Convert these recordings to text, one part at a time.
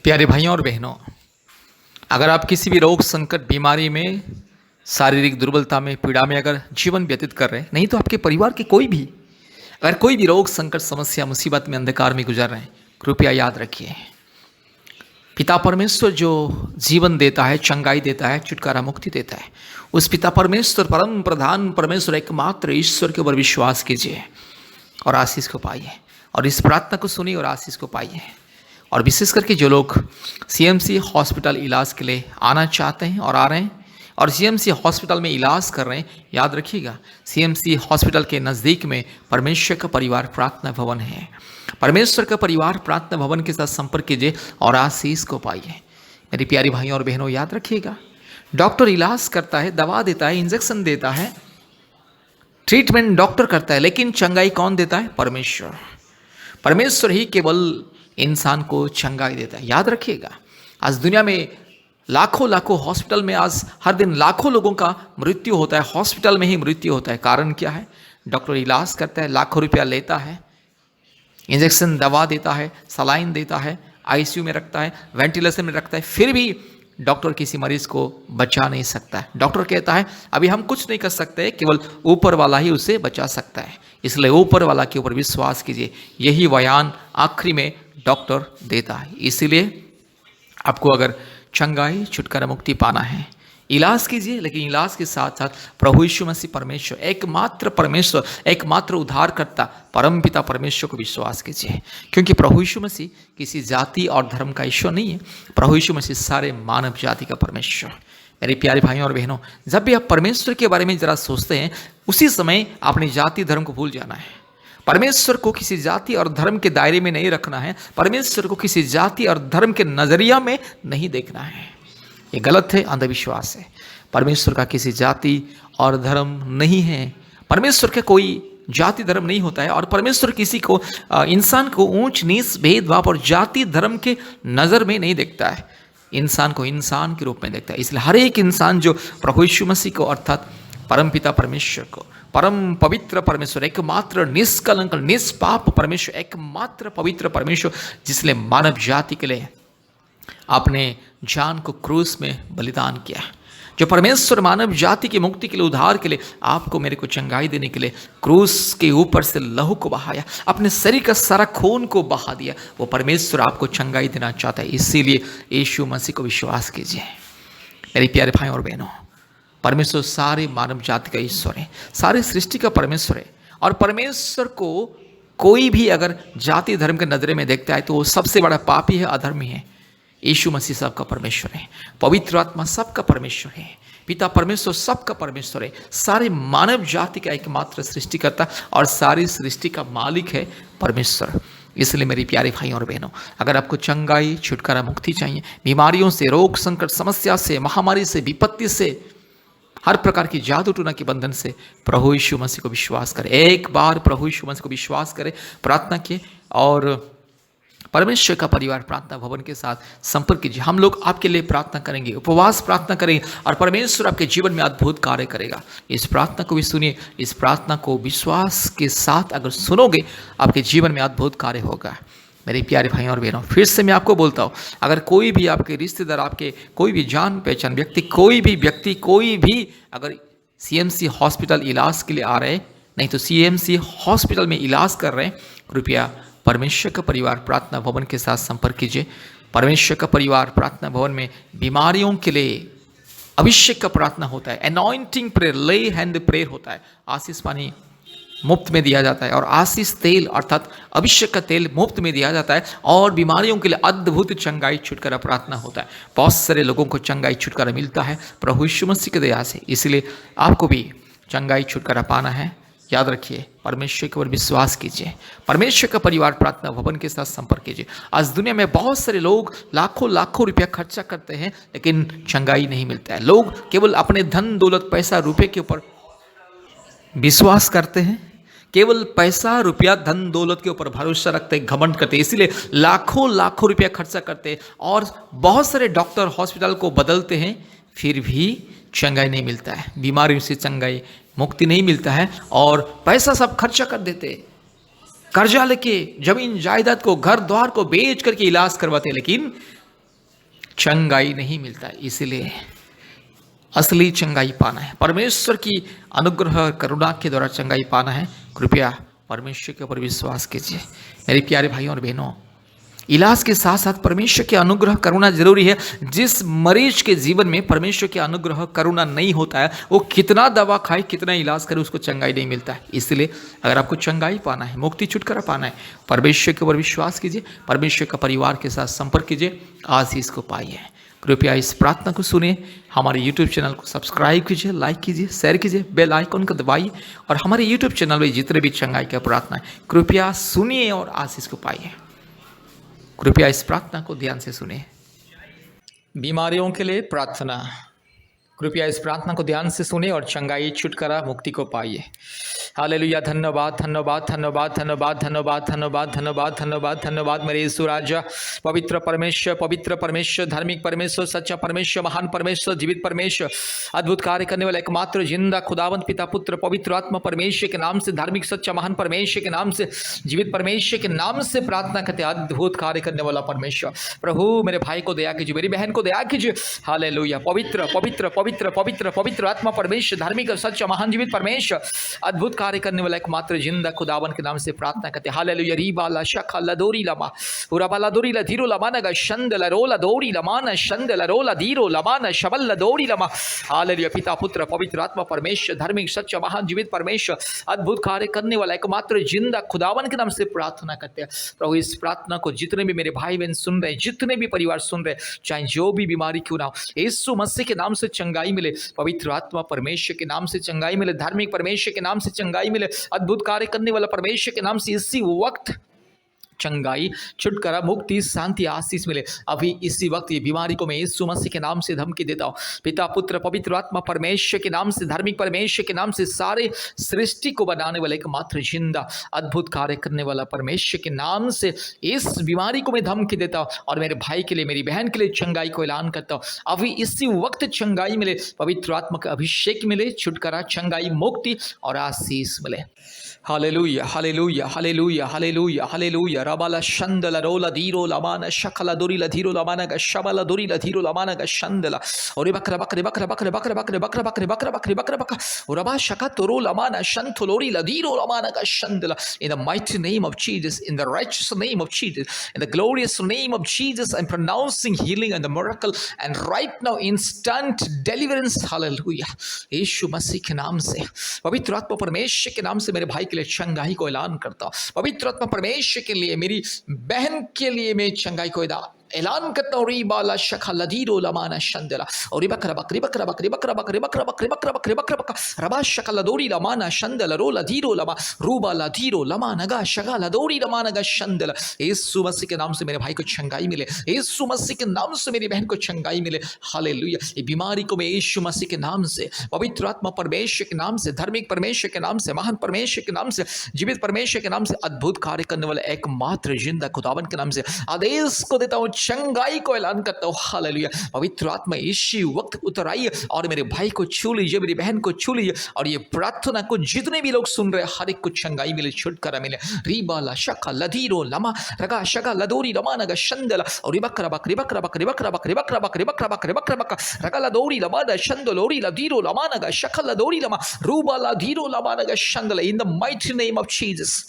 प्यारे भाइयों और बहनों, अगर आप किसी भी रोग संकट बीमारी में शारीरिक दुर्बलता में पीड़ा में अगर जीवन व्यतीत कर रहे हैं, नहीं तो आपके परिवार के कोई भी अगर कोई भी रोग संकट समस्या मुसीबत में अंधकार में गुजर रहे हैं, कृपया याद रखिए पिता परमेश्वर जो जीवन देता है, चंगाई देता है, छुटकारा मुक्ति देता है, उस पिता परमेश्वर परम प्रधान परमेश्वर एकमात्र ईश्वर के ऊपर विश्वास कीजिए और आशीष को पाइए। और इस प्रार्थना को सुनिए और आशीष को पाइए। और विशेष करके जो लोग सीएमसी हॉस्पिटल इलाज के लिए आना चाहते हैं और आ रहे हैं और सीएमसी हॉस्पिटल में इलाज कर रहे हैं, याद रखिएगा सीएमसी हॉस्पिटल के नज़दीक में परमेश्वर का परिवार प्रार्थना भवन है। परमेश्वर का परिवार प्रार्थना भवन के साथ संपर्क कीजिए और आशीष को पाइए। मेरी प्यारी भाइयों और बहनों, याद रखिएगा डॉक्टर इलाज करता है, दवा देता है, इंजेक्शन देता है, ट्रीटमेंट डॉक्टर करता है, लेकिन चंगाई कौन देता है? परमेश्वर। परमेश्वर ही केवल इंसान को चंगाई देता है। याद रखिएगा आज दुनिया में लाखों लाखों हॉस्पिटल में आज हर दिन लाखों लोगों का मृत्यु होता है, हॉस्पिटल में ही मृत्यु होता है। कारण क्या है? डॉक्टर इलाज करता है, लाखों रुपया लेता है, इंजेक्शन दवा देता है, सलाइन देता है, आईसीयू में रखता है, वेंटिलेशन में रखता है, फिर भी डॉक्टर किसी मरीज को बचा नहीं सकता है। डॉक्टर कहता है अभी हम कुछ नहीं कर सकते, केवल ऊपर वाला ही उसे बचा सकता है। इसलिए ऊपर वाला के ऊपर विश्वास कीजिए, यही बयान आखिरी में डॉक्टर देता है। इसीलिए आपको अगर चंगाई छुटकारा मुक्ति पाना है, इलाज कीजिए, लेकिन इलाज के साथ साथ प्रभु यीशु मसीह परमेश्वर, एकमात्र परमेश्वर, एकमात्र उद्धारकर्ता परमपिता परमेश्वर को विश्वास कीजिए। क्योंकि प्रभु यीशु मसीह किसी जाति और धर्म का ईश्वर नहीं है, प्रभु यीशु मसीह सारे मानव जाति का परमेश्वर। मेरे प्यारे भाइयों और बहनों, जब भी आप परमेश्वर के बारे में जरा सोचते हैं, उसी समय अपनी जाति धर्म को भूल जाना है। परमेश्वर को किसी जाति और धर्म के दायरे में नहीं रखना है, परमेश्वर को किसी जाति और धर्म के नजरिया में नहीं देखना है। ये गलत है, अंधविश्वास है। परमेश्वर का किसी जाति और धर्म नहीं है, परमेश्वर का कोई जाति धर्म नहीं होता है। और परमेश्वर किसी को इंसान को ऊंच नीच भेदभाव और जाति धर्म के नज़र में नहीं देखता है, इंसान को इंसान के रूप में देखता है। इसलिए हर एक इंसान जो प्रभु यीशु मसीह को अर्थात परमपिता परमेश्वर को, परम पवित्र परमेश्वर, एकमात्र निष्कलंक निष्पाप परमेश्वर, एकमात्र पवित्र परमेश्वर जिसने मानव जाति के लिए अपने जान को क्रूस में बलिदान किया, जो परमेश्वर मानव जाति की मुक्ति के लिए, उद्धार के लिए, आपको मेरे को चंगाई देने के लिए क्रूस के ऊपर से लहू को बहाया, अपने शरीर का सारा खून को बहा दिया, वो परमेश्वर आपको चंगाई देना चाहता है। इसीलिए यीशु मसीह को विश्वास कीजिए। मेरे प्यारे भाई और बहनों, परमेश्वर सारे मानव जाति का ईश्वर है, सारे सृष्टि का परमेश्वर है। और परमेश्वर को कोई भी अगर जाति धर्म के नजरे में देखता है तो वो सबसे बड़ा पापी है, अधर्मी है। यीशु मसीह सबका परमेश्वर है, पवित्र आत्मा सबका परमेश्वर है, पिता परमेश्वर सबका परमेश्वर है, सारे मानव जाति का एकमात्र सृष्टिकर्ता और सारी सृष्टि का मालिक है परमेश्वर। इसलिए मेरी प्यारे भाइयों और बहनों, अगर आपको चंगाई छुटकारा मुक्ति चाहिए, बीमारियों से, रोग संकट समस्या से, महामारी से, विपत्ति से, हर प्रकार की जादू टूना के बंधन से, प्रभु यीशु मसीह को विश्वास करें। एक बार प्रभु यीशु मसीह को विश्वास करें, प्रार्थना किए और परमेश्वर का परिवार प्रार्थना भवन के साथ संपर्क कीजिए। हम लोग आपके लिए प्रार्थना करेंगे, उपवास प्रार्थना करेंगे और परमेश्वर आपके जीवन में अद्भुत कार्य करेगा। इस प्रार्थना को भी सुनिए, इस प्रार्थना को विश्वास के साथ अगर सुनोगे, आपके जीवन में अद्भुत कार्य होगा। मेरे प्यारे भाइयों और बहनों, फिर से मैं आपको बोलता हूँ, अगर कोई भी आपके रिश्तेदार, आपके कोई भी जान पहचान व्यक्ति, कोई भी अगर सीएमसी हॉस्पिटल इलाज के लिए आ रहे हैं, नहीं तो सीएमसी हॉस्पिटल में इलाज कर रहे हैं, कृपया परमेश्वर का परिवार प्रार्थना भवन के साथ संपर्क कीजिए। परमेश्वर का परिवार प्रार्थना भवन में बीमारियों के लिए अभिषेक का प्रार्थना होता है, अनॉइंटिंग प्रेयर, ले हैंड प्रेयर होता है, आशीष पानी मुफ्त में दिया जाता है और आशीष तेल अर्थात अभिषेक का तेल मुफ्त में दिया जाता है और बीमारियों के लिए अद्भुत चंगाई छुटकारा प्रार्थना होता है। बहुत सारे लोगों को चंगाई छुटकारा मिलता है प्रभु यीशु मसीह की दया से। इसलिए आपको भी चंगाई छुटकारा पाना है, याद रखिए, परमेश्वर के ऊपर विश्वास कीजिए, परमेश्वर का परिवार प्रार्थना भवन के साथ संपर्क कीजिए। आज दुनिया में बहुत सारे लोग लाखों लाखों रुपया खर्चा करते हैं, लेकिन चंगाई नहीं मिलता है। लोग केवल अपने धन दौलत पैसा रुपये के ऊपर विश्वास करते हैं, केवल पैसा रुपया धन दौलत के ऊपर भरोसा रखते हैं, घमंड करते हैं, इसीलिए लाखों लाखों रुपया खर्चा करते हैं और बहुत सारे डॉक्टर हॉस्पिटल को बदलते हैं, फिर भी चंगाई नहीं मिलता है, बीमारियों से चंगाई मुक्ति नहीं मिलता है और पैसा सब खर्चा कर देते, कर्जा लेके जमीन जायदाद को, घर द्वार को बेच करके इलाज करवाते हैं, लेकिन चंगाई नहीं मिलता है। इसीलिए असली चंगाई पाना है, परमेश्वर की अनुग्रह और करुणा के द्वारा चंगाई पाना है, कृपया परमेश्वर के ऊपर विश्वास कीजिए। मेरे प्यारे भाइयों और बहनों, इलाज के साथ साथ परमेश्वर की अनुग्रह करुणा जरूरी है। जिस मरीज के जीवन में परमेश्वर की अनुग्रह करुणा नहीं होता है, वो कितना दवा खाए, कितना इलाज करे, उसको चंगाई नहीं मिलता है। इसलिए अगर आपको चंगाई पाना है, मुक्ति छुटकारा पाना है, परमेश्वर के ऊपर विश्वास कीजिए, परमेश्वर का परिवार के साथ संपर्क कीजिए, आशीष को पाइए। कृपया इस प्रार्थना को सुनिए, हमारे YouTube चैनल को सब्सक्राइब कीजिए, लाइक कीजिए, शेयर कीजिए, बेल आइकन को दबाइए और हमारे YouTube चैनल में जितने भी चंगाई का प्रार्थना है कृपया सुनिए और आशीष को पाइए। कृपया इस प्रार्थना को ध्यान से सुनिए। बीमारियों के लिए प्रार्थना। कृपया इस प्रार्थना को ध्यान से सुने और चंगाई छुटकारा मुक्ति को पाइए। हालेलुया। धन्यवाद धन्यवाद धन्यवाद धन्यवाद धन्यवाद धन्यवाद धन्यवाद धन्यवाद धन्यवाद मेरे यीशु राजा, पवित्र परमेश्वर, धार्मिक परमेश्वर, सच्चा परमेश्वर, महान परमेश्वर, जीवित परमेश्वर, अद्भुत कार्य करने वाला एकमात्र जिंदा खुदावंत पिता पुत्र पवित्र आत्मा परमेश्वर के नाम से, धार्मिक सच्चा महान परमेश्वर के नाम से, जीवित परमेश्वर के नाम से प्रार्थना करते, अद्भुत कार्य करने वाला परमेश्वर प्रभु मेरे भाई को दया कीजिए, मेरी बहन को दया कीजिए। हालेलुया। पवित्र पवित्र पवित्र पवित्र पवित्र आत्मा परमेश्वर, धार्मिक सच्चा महान जीवित परमेश्वर, अद्भुत कार्य करने वाला एकमात्र जिंदा खुदावन के नाम से प्रार्थना करते। हालेलुया। रीबाला शखा लदोरी लमा उराबाला दोरी लधीरो लमाना ग शंदला रोला दोरी लमाना शंदला रोला धीरो लमाना शबल लदोरी लमा। हालेलुया। पिता पुत्र पवित्र आत्मा परमेश्वर, धार्मिक सच्चा महान जीवित परमेश्वर, अद्भुत कार्य करने वाला एकमात्र जिंदा खुदावन के नाम से प्रार्थना करते हैं। प्रभु इस प्रार्थना को जितने भी मेरे भाई बहन सुन रहे हैं, जितने भी परिवार सुन रहे हैं, चाहे जो भी बीमारी क्यों ना हो, यीशु मसीह के नाम से चंगाई मिले, पवित्र आत्मा परमेश्वर के नाम से चंगाई मिले, धार्मिक परमेश्वर के नाम से चंगाई मिले, अद्भुत कार्य करने वाला परमेश्वर के नाम से इसी वक्त चंगाई छुटकारा मुक्ति शांति आशीष मिले। अभी इसी वक्त ये बीमारी को मैं यीशु मसीह के नाम से धमकी देता हूँ। पिता पुत्र पवित्र आत्मा परमेश्वर के नाम से, धार्मिक परमेश्वर के नाम से, सारे सृष्टि को बनाने वाला एकमात्र जिंदा अद्भुत कार्य करने वाला परमेश्वर के नाम से इस बीमारी को मैं धमकी देता हूँ और मेरे भाई के लिए, मेरी बहन के लिए चंगाई को ऐलान करता हूँ। अभी इसी वक्त चंगाई मिले, पवित्र आत्मा का अभिषेक मिले, छुटकारा, चंगाई, मुक्ति और आशीष मिले। Hallelujah hallelujah hallelujah hallelujah hallelujah. रबाला शंदला रोला धीरो लमाना शकला दोरीला धीरो लमाना ग शबला दोरीला धीरो लमाना ग शंदला और बकरा बकरे बकरा बकरे बकरा बकरे बकरा बकरे बकरा बकरे बकरा बकरा और रबा शका तोरो लमाना शंथलोरी लधीरो लमाना ग शंदला। In the mighty name of Jesus, in the righteous name of Jesus, in the glorious name of Jesus, I'm pronouncing healing and the miracle and right now instant deliverance. Hallelujah. यीशु मसीह के नाम से, पवित्र आत्मा परमेश्वर के नाम से मेरे भाई के लिए चंगाई को ऐलान करता हूं। पवित्र आत्मा परमेश्वर के लिए, मेरी बहन के लिए मैं चंगाई को ऐलान करता हूँ। रीबाला शखा लधीरो लमाना शंदला और बकरा बकरी बकरा बकरी बकरा बकरी बकरा बकरी बकरा बकरी बकरा बकरा रबा शका लदोरी लमाना शंदला रो लधीरो लमा रूबा लधीरो लमाना गा शगा लदोरी लमाना गा शंदला। यीशु मसीह के नाम से मेरे भाई को चंगाई मिले, यीशु मसीह के नाम से मेरी बहन को चंगाई मिले। हालेलुया। ये बीमारी को मैं यीशु मसीह के नाम से, पवित्र आत्मा परमेश्वर के नाम से, धार्मिक परमेश्वर के नाम से, महान परमेश्वर के नाम से, जीवित परमेश्वर के नाम से, अद्भुत कार्य करने वाले एकमात्र जिंदा खुदावन के नाम से आदेश को देता हूँ, चंगाई को ऐलान करता हूँ। हालेलुया। पवित्र आत्मा इसी वक्त उतर आइए और मेरे भाई को छू लीजिए, मेरी बहन को छू लीजिए और ये प्रार्थना को जितने भी लोग सुन रहे हैं, हर एक को चंगाई मिले, छुटकारा मिले। रीबाला शका लधीरो लमा रगा शगा लदोरी लमाना गा शंदला और बकरा बकरी बकरा बकरी बकरा बकरी बकरा बकरी बकरा बकरी बकरा बकरा रगा लदोरी लमाना शंदलोरी लधीरो लमाना गा शका लदोरी लमा रूबा लधीरो लमाना गा शंदला। In the mighty name of Jesus,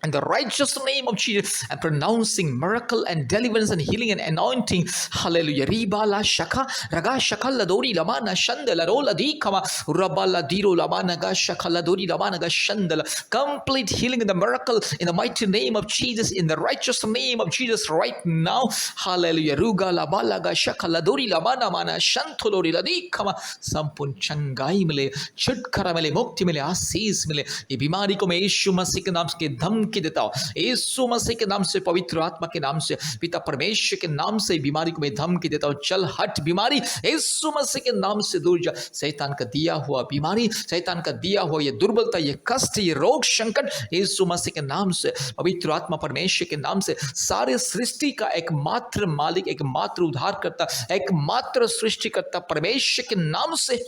in the righteous name of Jesus, I'm pronouncing miracle and deliverance and healing and anointing. Hallelujah. Ribala shaka raga shakala dori lamana shandala rola dikama rabala diro lamana ga shakala dori lamana ga shandala. Complete healing and the miracle in the mighty name of Jesus, in the righteous name of Jesus right now. Hallelujah. Ruga labala ga shakala dori lamana mana shantolori la dikama. संपूर्ण चंगाई मिले, छुटकारा मिले, मुक्ति मिले, आशीष मिले। ये बीमारी को मैं यीशु मसीह के नाम के धमकी देता हूँ, यीशु मसीह के नाम से, पवित्र आत्मा के नाम से, पिता परमेश्वर के नाम से बीमारी को मैं धमकी देता हूँ। चल हट बीमारी, यीशु मसीह के नाम से दूर जा। शैतान का दिया हुआ बीमारी, शैतान का दिया हुआ ये दुर्बलता, ये कष्ट, ये रोग संकट, यीशु मसीह के नाम से, पवित्र आत्मा परमेश्वर के नाम से, सारे सृष्टि का एकमात्र मालिक, एकमात्र उद्धारकर्ता, एकमात्र सृष्टिकर्ता परमेश्वर के नाम से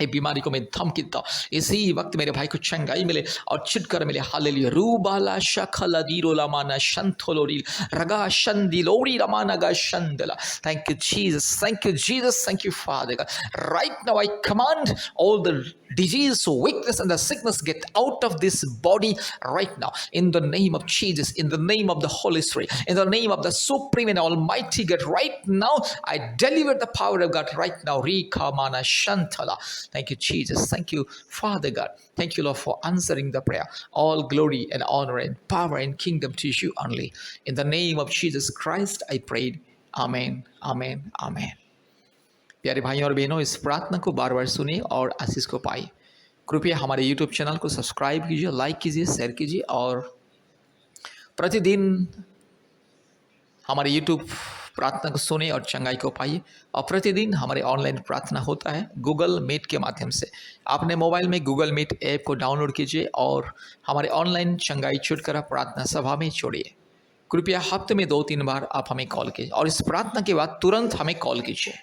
ये बीमारी को मैं धमकी देता हूँ, इसी वक्त मेरे भाई को चंगाई मिले और छुटकारा मिले। हालेलुया। रूबाला शखला दीरोला माना शंथोलोरी रगा शंदिलोरी रमाना गा शंदला। Thank you Jesus, thank you Jesus, thank you father God. Right now I command all the disease, weakness and the sickness get out of this body right now in the name of Jesus, in the name of the Holy Spirit, in the name of the supreme and almighty God. Right now I deliver the power of God right now. Rika mana shantala. Thank you Jesus, thank you Father God, thank you Lord for answering the prayer. All glory and honor and power and kingdom to you only. In the name of Jesus Christ I prayed. Amen, amen, amen. प्यारे भाइयों और बहनों, इस प्रार्थना को बार बार सुनिए और आशीष को पाइए। कृपया हमारे यूट्यूब चैनल को सब्सक्राइब कीजिए, लाइक कीजिए, शेयर कीजिए और प्रतिदिन हमारे यूट्यूब प्रार्थना को सुने और चंगाई को पाइए। और प्रतिदिन हमारे ऑनलाइन प्रार्थना होता है गूगल मीट के माध्यम से। आपने मोबाइल में गूगल मीट ऐप को डाउनलोड कीजिए और हमारे ऑनलाइन चंगाई छुटकारा प्रार्थना सभा में जोड़िए। कृपया हफ्ते में 2-3 बार आप हमें कॉल कीजिए और इस प्रार्थना के बाद तुरंत हमें कॉल कीजिए।